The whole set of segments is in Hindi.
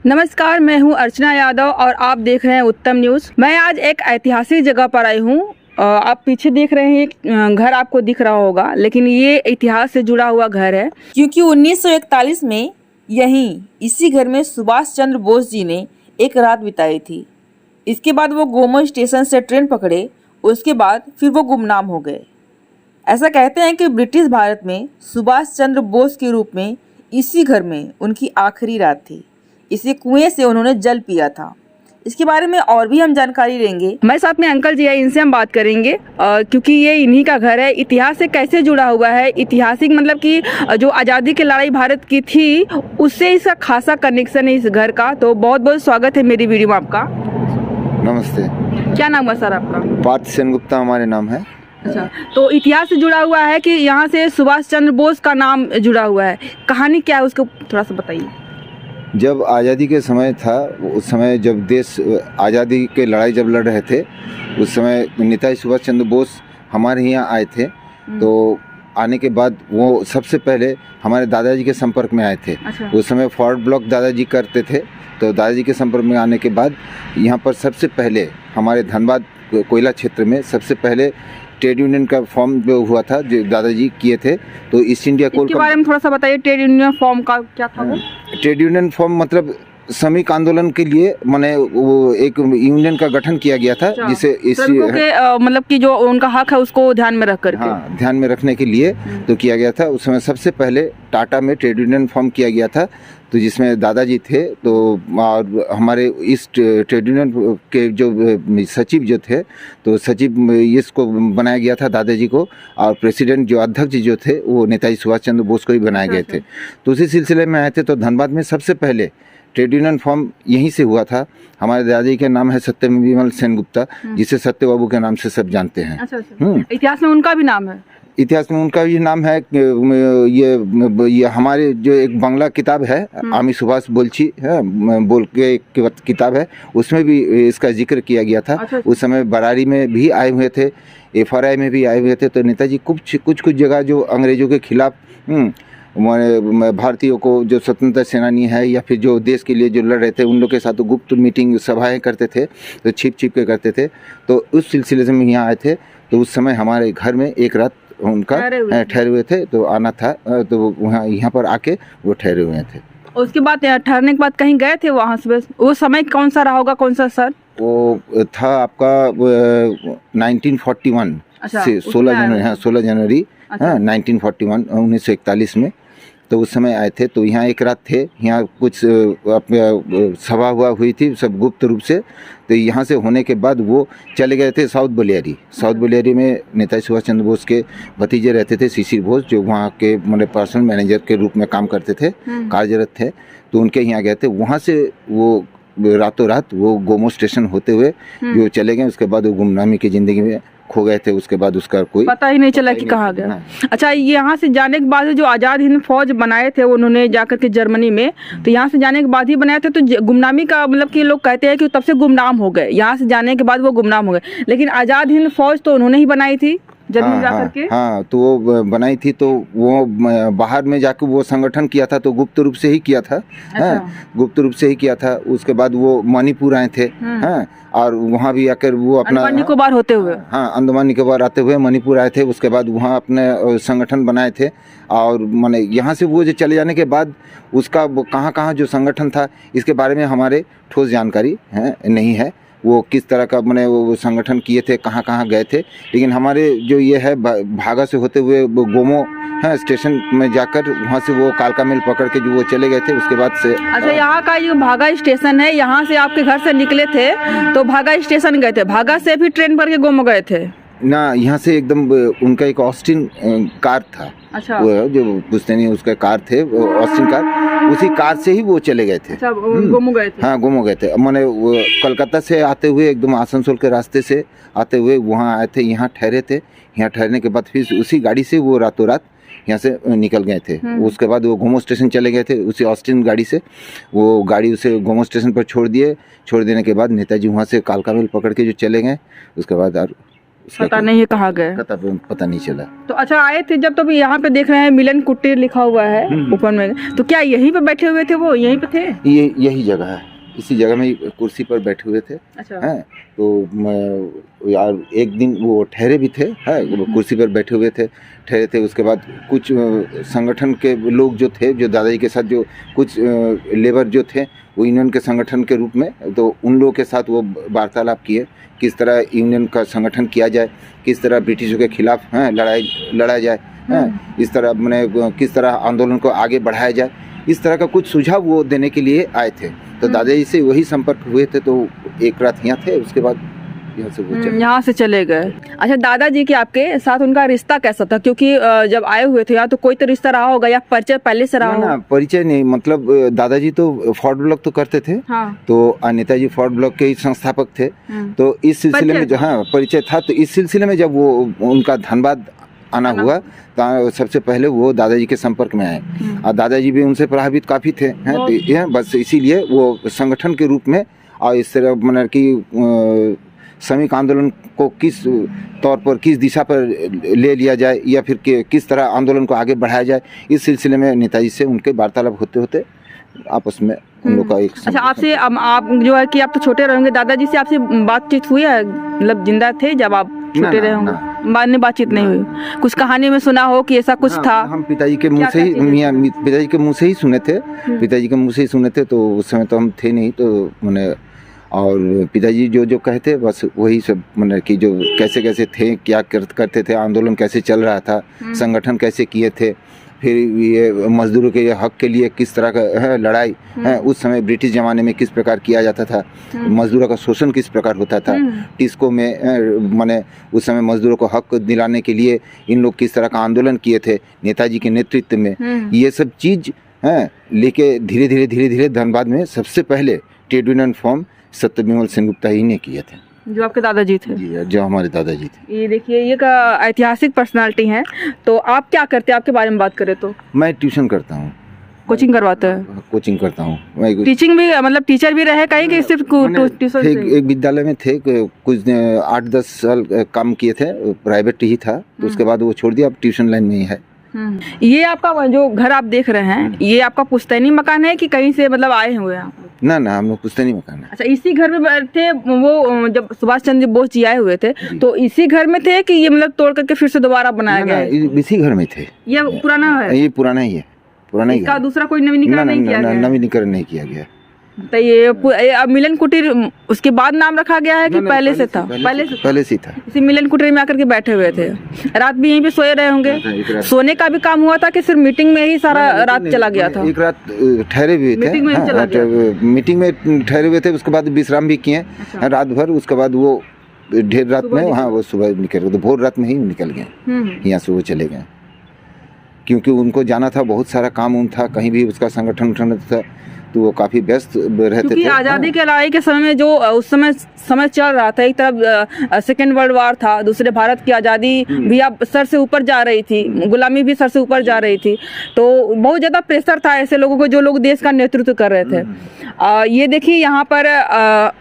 नमस्कार, मैं हूं अर्चना यादव और आप देख रहे हैं उत्तम न्यूज़। मैं आज एक ऐतिहासिक जगह पर आई हूं। आप पीछे देख रहे हैं घर आपको दिख रहा होगा, लेकिन ये इतिहास से जुड़ा हुआ घर है, क्योंकि 1941 में यहीं इसी घर में सुभाष चंद्र बोस जी ने एक रात बिताई थी। इसके बाद वो गोमो स्टेशन से ट्रेन पकड़े, उसके बाद फिर वो गुमनाम हो गए। ऐसा कहते हैं कि ब्रिटिश भारत में सुभाष चंद्र बोस के रूप में इसी घर में उनकी आखिरी रात थी। इसी कुएं से उन्होंने जल पिया था। इसके बारे में और भी हम जानकारी लेंगे। हमारे साथ में अंकल जी है, इनसे हम बात करेंगे क्योंकि ये इन्हीं का घर है। इतिहास से कैसे जुड़ा हुआ है, ऐतिहासिक मतलब कि जो आज़ादी की लड़ाई भारत की थी उससे इसका खासा कनेक्शन है इस घर का। तो बहुत बहुत स्वागत है मेरी वीडियो में आपका। नमस्ते। क्या नाम है सर आपका? पार्थ सेनगुप्ता हमारे नाम है। अच्छा, तो इतिहास से जुड़ा हुआ है कि यहाँ से सुभाष चंद्र बोस का नाम जुड़ा हुआ है। कहानी क्या है उसको थोड़ा सा बताइए। जब आज़ादी के समय था, उस समय जब देश आज़ादी के लड़ाई जब लड़ रहे थे, उस समय नेताजी सुभाष चंद्र बोस हमारे यहाँ आए थे। तो आने के बाद वो सबसे पहले हमारे दादाजी के संपर्क में आए थे। अच्छा। उस समय फॉरवर्ड ब्लॉक दादाजी करते थे, तो दादाजी के संपर्क में आने के बाद यहाँ पर सबसे पहले हमारे धनबाद कोयला क्षेत्र में सबसे पहले ट्रेड यूनियन का फॉर्म जो हुआ था, जो दादाजी किए थे। तो ईस्ट इंडिया कोल के बारे में थोड़ा सा बताइए। ट्रेड यूनियन फॉर्म का क्या था वो? ट्रेड यूनियन फॉर्म मतलब श्रमिक आंदोलन के लिए मैंने वो एक यूनियन का गठन किया गया था, जिसे मतलब कि जो उनका हक है उसको ध्यान में रख कर, हाँ, ध्यान में रखने के लिए तो किया गया था। उस समय सबसे पहले टाटा में ट्रेड यूनियन फॉर्म किया गया था, तो जिसमें दादाजी थे। तो और हमारे इस ट्रेड यूनियन के जो सचिव जो थे, तो सचिव इसको बनाया गया था दादाजी को, और प्रेसिडेंट जो अध्यक्ष जो थे वो नेताजी सुभाष चंद्र बोस को ही बनाए गए थे। तो उसी सिलसिले में आए थे। तो धनबाद में सबसे पहले ट्रेड यूनियन फॉर्म यहीं से हुआ था। हमारे दादाजी का नाम है सत्यविमल सेनगुप्ता, जिसे सत्य बाबू के नाम से सब जानते हैं। अच्छा। इतिहास में उनका भी नाम है? इतिहास में उनका भी नाम है। ये हमारे जो एक बांग्ला किताब है, आमी सुभाष बोलची है, बोल के एक किताब है, उसमें भी इसका जिक्र किया गया था। अच्छा। उस समय बरारी में भी आए हुए थे, FRI में भी आए हुए थे। तो नेताजी कुछ जगह जो अंग्रेजों के खिलाफ भारतीयों को जो स्वतंत्रता सेनानी है या फिर जो देश के लिए जो लड़ रहे थे, उन लोग के साथ गुप्त मीटिंग सभाएं करते थे, तो छिप के करते थे। तो उस सिलसिले से हम यहाँ आए थे। तो उस समय हमारे घर में एक रात उनका ठहरे हुए थे, तो आना था, तो वहाँ यहाँ पर आके वो ठहरे हुए थे। उसके बाद ठहरने के बाद कहीं गए थे वहाँ से? वो समय कौन सा रहा होगा, कौन सा सर? वो था आपका 1941 से 16 जनवरी, हाँ 16 जनवरी, हाँ 1941, 1941 में। तो उस समय आए थे। तो यहाँ एक रात थे। यहाँ कुछ सभा हुई थी सब गुप्त रूप से। तो यहाँ से होने के बाद वो चले गए थे साउथ बलियारी। साउथ बलियारी में नेताजी सुभाष चंद्र बोस के भतीजे रहते थे, शिशिर बोस, जो वहाँ के मतलब पर्सनल मैनेजर के रूप में काम करते थे, कार्यरत थे। तो उनके यहाँ गए थे। वहाँ से वो रातों रात वो गोमो स्टेशन होते हुए जो चले गए। उसके बाद वो गुमनामी की ज़िंदगी में खो गए थे। उसके बाद उसका कोई पता ही नहीं चला कि कहाँ गया। अच्छा, यहाँ से जाने के बाद जो आज़ाद हिंद फौज बनाए थे उन्होंने जाकर के जर्मनी में, तो यहाँ से जाने के बाद ही बनाए थे। तो गुमनामी का मतलब कि लोग कहते हैं कि तब से गुमनाम हो गए। यहाँ से जाने के बाद वो गुमनाम हो गए, लेकिन आज़ाद हिंद फौज तो उन्होंने ही बनाई थी जर्मनी जाकर के। हाँ, तो वो बनाई थी। तो वो बाहर में जाकर वो संगठन किया था, तो गुप्त रूप से ही किया था। हाँ, गुप्त रूप से ही किया था। उसके बाद वो मणिपुर आए थे, हाँ, और वहाँ भी आकर वो अपना अंडमान निकोबार होते हुए, हाँ अंडमान निकोबार आते हुए मणिपुर आए थे। उसके बाद वहाँ अपने संगठन बनाए थे। और माने यहाँ से वो जो चले जाने के बाद उसका कहाँ जो संगठन था, इसके बारे में हमारे ठोस जानकारी नहीं है। वो किस तरह का मैंने वो संगठन किए थे, कहाँ गए थे। लेकिन हमारे जो ये है भागा से होते हुए वो गोमो स्टेशन में जाकर वहाँ से वो कालका मिल पकड़ के जो वो चले गए थे। उसके बाद से अच्छा, यहाँ का जो भागा स्टेशन है, यहाँ से आपके घर से निकले थे तो भागा स्टेशन गए थे, भागा से भी ट्रेन पर के गोमो गए थे ना? यहाँ से एकदम उनका एक ऑस्टिन कार था। अच्छा। वो जो पुश्तैनी उसका कार थे, ऑस्टिन कार, उसी कार से ही वो चले गए थे। अच्छा, गोमो गए थे? हाँ, गोमो गए थे। मैंने कलकत्ता से आते हुए एकदम आसनसोल के रास्ते से आते हुए वहाँ आए थे, यहाँ ठहरे थे। यहाँ ठहरने के बाद फिर उसी गाड़ी से वो रातों रात यहाँ से निकल गए थे। उसके बाद वो गोमो स्टेशन चले गए थे, उसी ऑस्टिन गाड़ी से। वो गाड़ी उसे गोमो स्टेशन पर छोड़ देने के बाद नेताजी वहाँ से कालका मिल पकड़ के जो चले गए। उसके बाद उसका पता नहीं है कहाँ गए, पता नहीं चला। तो अच्छा आए थे जब, तो यहाँ पे देख रहे हैं मिलन कुटीर लिखा हुआ है ऊपर में, तो क्या यहीं पे बैठे हुए थे, वो यहीं पे थे? ये यही जगह है, इसी जगह में कुर्सी पर बैठे हुए थे। अच्छा। हैं तो यार एक दिन वो ठहरे भी थे, है वो कुर्सी पर बैठे हुए थे, ठहरे थे। उसके बाद कुछ संगठन के लोग जो थे, जो दादाजी के साथ जो कुछ लेबर जो थे, वो यूनियन के संगठन के रूप में, तो उन लोगों के साथ वो वार्तालाप किए, किस तरह यूनियन का संगठन किया जाए, किस तरह ब्रिटिशों के खिलाफ लड़ा जाए, इस तरह मैंने किस तरह आंदोलन को आगे बढ़ाया जाए, इस तरह का कुछ सुझाव वो देने के लिए आए थे। तो दादाजी से वही संपर्क हुए थे, तो एक रात यहाँ थे, उसके बाद यहाँ से चले गए। अच्छा, दादाजी के आपके साथ उनका रिश्ता कैसा था? क्योंकि जब आए हुए थे यहाँ तो कोई तो रिश्ता रहा होगा, या परिचय पहले से रहा होगा? परिचय नहीं, मतलब दादाजी तो फोर्ट ब्लॉक तो करते थे। हाँ। तो नेताजी फोर्ट ब्लॉक के ही संस्थापक थे। तो इस सिलसिले में जो परिचय था, तो इस सिलसिले में जब वो उनका धनबाद आना हुआ, तो सबसे पहले वो दादाजी के संपर्क में आए, और दादाजी भी उनसे प्रभावित काफ़ी थे, हैं। तो बस इसीलिए वो संगठन के रूप में, और इस तरह मतलब कि श्रमिक आंदोलन को किस तौर पर, किस दिशा पर ले लिया जाए, या फिर किस तरह आंदोलन को आगे बढ़ाया जाए, इस सिलसिले में नेताजी से उनके वार्तालाप होते होते आपस में उन लोग का एक। अच्छा, आपसे आप जो है कि आप तो छोटे रहेंगे, दादाजी से आपसे बातचीत हुई है? मतलब जिंदा थे जब आप छोटे रहे होंगे? बाद में बातचीत नहीं हुई? कुछ कहानी में सुना हो कि ऐसा कुछ था? हम पिताजी के मुंह से ही, पिताजी के मुंह से ही सुने थे, पिताजी के मुंह से ही सुने थे। तो उस समय तो हम थे नहीं, तो मैंने, और पिताजी जो कहते बस वही सब, मतलब कि जो कैसे कैसे थे, क्या करते थे, आंदोलन कैसे चल रहा था, संगठन कैसे किए थे, फिर ये मजदूरों के हक के लिए किस तरह का लड़ाई है, उस समय ब्रिटिश ज़माने में किस प्रकार किया जाता था, मजदूरों का शोषण किस प्रकार होता था, टिस्को में माने उस समय मजदूरों को हक दिलाने के लिए इन लोग किस तरह का आंदोलन किए थे नेताजी के नेतृत्व में, ये सब चीज़ लेके धीरे धीरे धनबाद में सबसे पहले ट्रेड यूनियन फॉर्म सत्यविमल सेनगुप्ता ही ने किए थे, जो आपके दादाजी थे। जी, जो हमारे दादाजी थे। ये देखिए, ये का ऐतिहासिक पर्सनालिटी है। तो आप क्या करते हैं, आपके बारे में बात करें तो? मैं ट्यूशन करता हूँ। कोचिंग करवाते हैं? कोचिंग करता हूँ। टीचिंग भी, मतलब टीचर भी रहे कहीं, कि सिर्फ ट्यूशन? एक विद्यालय में थे, कुछ 8-10 साल काम किए थे, प्राइवेट ही था, तो उसके बाद वो छोड़ दिया, अब ट्यूशन लाइन में ही है। ये आपका जो घर आप देख रहे हैं, ये आपका पुश्तैनी मकान है कि कहीं से मतलब आए हुए हैं? ना, हम लोग पुश्तैनी मकान है। अच्छा, इसी घर में बैठे वो जब सुभाष चंद्र बोस जी आए हुए थे, तो इसी घर में थे कि ये मतलब तोड़ करके फिर से दोबारा बनाया गया है? इसी घर में थे। ये पुराना है? ये पुराना ही है, पुराना ही। इसका दूसरा कोई नवीनीकरण नहीं किया गया? नवीनीकरण नहीं किया गया। तो ये मिलन कुटीर उसके बाद नाम रखा गया है कि पहले से था? पहले से था। इसी मिलन कुटीर में आकर के बैठे हुए थे, रात भी यहीं पे सोए रहे होंगे? सोने का भी काम हुआ था कि सिर्फ मीटिंग में ही सारा रात चला गया था? एक रात ठहरे हुए थे, मीटिंग में ठहरे हुए थे, उसके बाद विश्राम भी किए रात भर। उसके बाद वो ढेर रात में, हाँ, वो सुबह निकल गए, भोर रात में ही निकल गए यहाँ से, वो चले गए, क्योंकि उनको जाना था, बहुत सारा काम था, कहीं भी उसका संगठन था, तो वो काफी व्यस्त रहते थे। आज़ादी के लड़ाई के समय में जो उस समय चल रहा था, एक तरफ सेकेंड वर्ल्ड वार था, दूसरे भारत की आज़ादी भी अब सर से ऊपर जा रही थी, गुलामी भी सर से ऊपर जा रही थी, तो बहुत ज़्यादा प्रेशर था ऐसे लोगों को जो लोग देश का नेतृत्व कर रहे थे। ये देखिए, यहाँ पर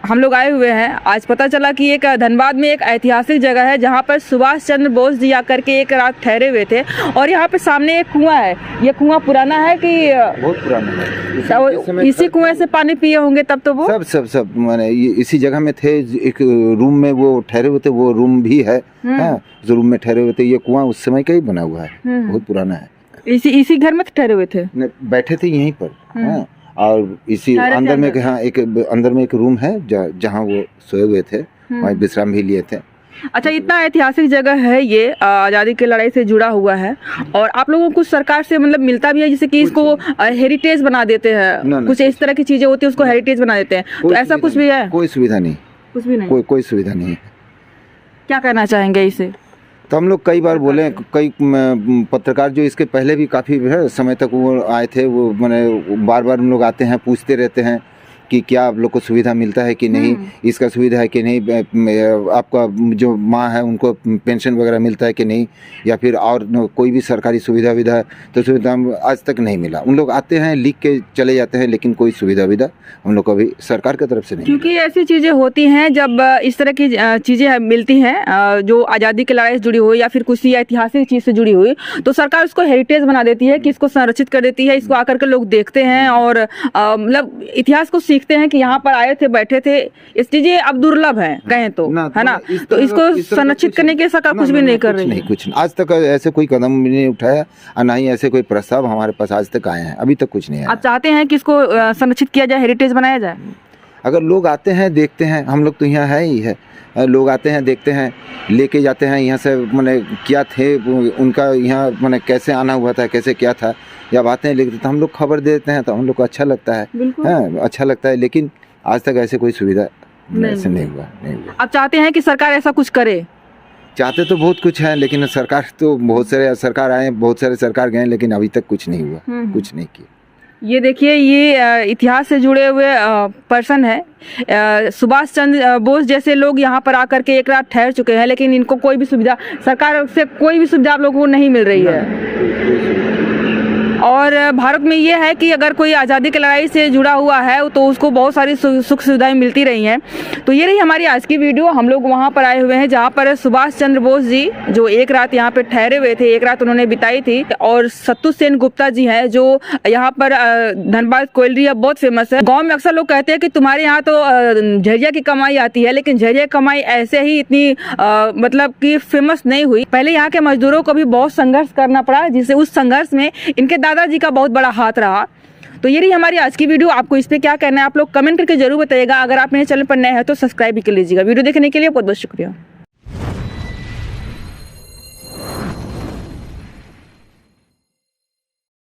हम लोग आए हुए हैं, आज पता चला कि एक धनबाद में एक ऐतिहासिक जगह है जहाँ पर सुभाष चंद्र बोस जी आकर के एक रात ठहरे हुए थे, और यहाँ पे सामने एक कुआं है। ये कुआं पुराना है कि? बहुत पुराना है। इसी कुएं से पानी पिए होंगे तब तो वो? सब माने इसी जगह में थे, एक रूम में वो ठहरे हुए थे, वो रूम भी है, जो रूम में ठहरे हुए थे। ये कुआं उस समय का ही बना हुआ है, बहुत पुराना है। इसी घर में ठहरे हुए थे? बैठे थे यहीं पर, और इसी अंदर में, हाँ, एक अंदर में एक रूम है जहाँ वो सोए हुए थे, वहीं विश्राम भी लिए थे। अच्छा, इतना ऐतिहासिक जगह है ये, आज़ादी की लड़ाई से जुड़ा हुआ है, और आप लोगों को कुछ सरकार से मतलब मिलता भी है, जैसे कि इसको हेरिटेज बना देते हैं, कुछ इस तरह की चीजें होती है, उसको हेरिटेज बना देते हैं, तो ऐसा कुछ भी है? कोई सुविधा नहीं, कुछ भी नहीं, कोई सुविधा नहीं है। क्या कहना चाहेंगे इसे? तो हम लोग कई बार बोले, कई पत्रकार जो इसके पहले भी काफ़ी समय तक वो आए थे, वो मैंने बार हम लोग आते हैं, पूछते रहते हैं कि क्या आप लोग को सुविधा मिलता है कि नहीं, इसका सुविधा है कि नहीं, आपका जो माँ है उनको पेंशन वगैरह मिलता है कि नहीं, या फिर और कोई भी सरकारी सुविधा तो सुविधा आज तक नहीं मिला। उन लोग आते हैं, लिख के चले जाते हैं, लेकिन कोई सुविधा उन लोग को अभी सरकार की तरफ से नहीं। क्योंकि ऐसी चीज़ें होती हैं जब इस तरह की चीज़ें मिलती हैं जो आज़ादी की लड़ाई से जुड़ी हुई या फिर किसी ऐतिहासिक चीज़ से जुड़ी हुई, तो सरकार उसको हेरिटेज बना देती है कि इसको संरक्षित कर देती है। इसको आकर के लोग देखते हैं और मतलब इतिहास को सीखते हैं कि यहाँ पर आए थे, बैठे थे। इस चीज़ें अब दुर्लभ है कहें तो, है ना। तो इसको संरक्षित करने के सरकार कुछ भी नहीं कर रही है। कुछ आज तक ऐसे कोई कदम भी नहीं उठाया और ना ही ऐसे कोई प्रस्ताव हमारे पास आज तक आए हैं, अभी तक कुछ नहीं आया। आप चाहते हैं कि इसको संरक्षित किया जाए, हेरिटेज बनाया जाए? अगर लोग आते हैं, देखते हैं, हम लोग तो यहाँ है ही है, लोग आते हैं, देखते हैं, लेके जाते हैं यहाँ से, मैंने क्या थे उनका यहाँ, मैंने कैसे आना हुआ था, कैसे क्या था, जब आते हैं लिखते तो हम लोग खबर दे देते हैं, तो हम लोग को अच्छा लगता है, हाँ अच्छा लगता है। लेकिन आज तक ऐसे कोई सुविधा ऐसे नहीं हुआ। आप चाहते हैं कि सरकार ऐसा कुछ करे? चाहते तो बहुत कुछ है, लेकिन सरकार तो बहुत सारे सरकार आए, बहुत सारे सरकार गए, लेकिन अभी तक कुछ नहीं हुआ, कुछ नहीं किया। ये देखिए, ये इतिहास से जुड़े हुए पर्सन है। सुभाष चंद्र बोस जैसे लोग यहाँ पर आकर के एक रात ठहर चुके हैं, लेकिन इनको कोई भी सुविधा, सरकार से कोई भी सुविधा आप लोगों को नहीं मिल रही है। और भारत में ये है कि अगर कोई आज़ादी की लड़ाई से जुड़ा हुआ है तो उसको बहुत सारी सुख सुविधाएं मिलती रही हैं। तो ये रही हमारी आज की वीडियो। हम लोग वहाँ पर आए हुए हैं जहाँ पर सुभाष चंद्र बोस जी जो एक रात यहाँ पे ठहरे हुए थे, एक रात उन्होंने बिताई थी। और सत्तू सेन गुप्ता जी हैं जो यहाँ पर धनबाद कोयलरी बहुत फेमस है। गाँव में अक्सर लोग कहते हैं कि तुम्हारे यहाँ तो झरिया की कमाई आती है, लेकिन झरिया कमाई ऐसे ही इतनी मतलब कि फेमस नहीं हुई। पहले यहाँ के मजदूरों को भी बहुत संघर्ष करना पड़ा, जिससे उस संघर्ष में इनके दादाजी का बहुत बड़ा हाथ रहा। तो ये रही हमारी आज की वीडियो। आपको इस पे क्या कहना है आप लोग कमेंट करके जरूर बताइएगा। अगर आप मेरे चैनल पर नए हैं तो सब्सक्राइब भी कर लीजिएगा। वीडियो देखने के लिए बहुत बहुत शुक्रिया।